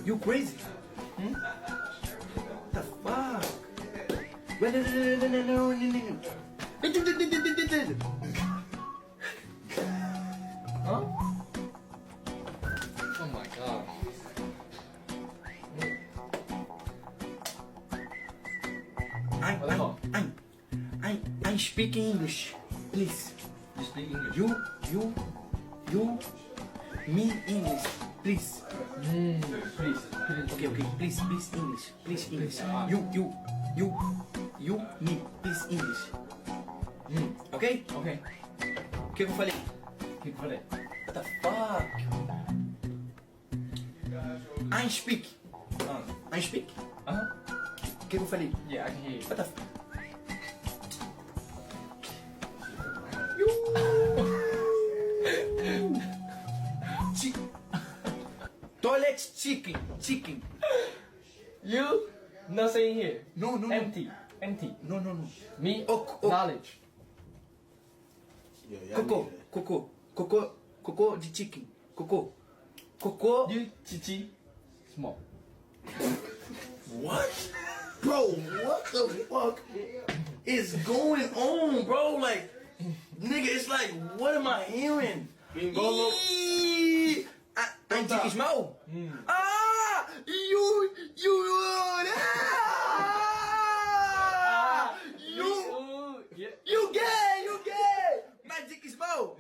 You crazy? Hmm? What the fuck? Wait, no. Huh? Oh my god. I speak English, please. You speak English? You, me English, please. Please. Okay, please, English, please English. You, me, please English. Okay? Okay. O que eu falei? O que eu falei? What the fuck? I speak. I speak. O que eu falei? Yeah, I can hear you. What the fuck? Toilet chicken. You? Nothing here. No. Empty. No. Me? Oh. Knowledge. Cocô de chicken. Cocô. You, Chichi. Small. What? Bro, what the fuck is going on, bro? Like, nigga, it's like, what am I hearing? Bingolo. I'm chicken small. You gay. My dick is small.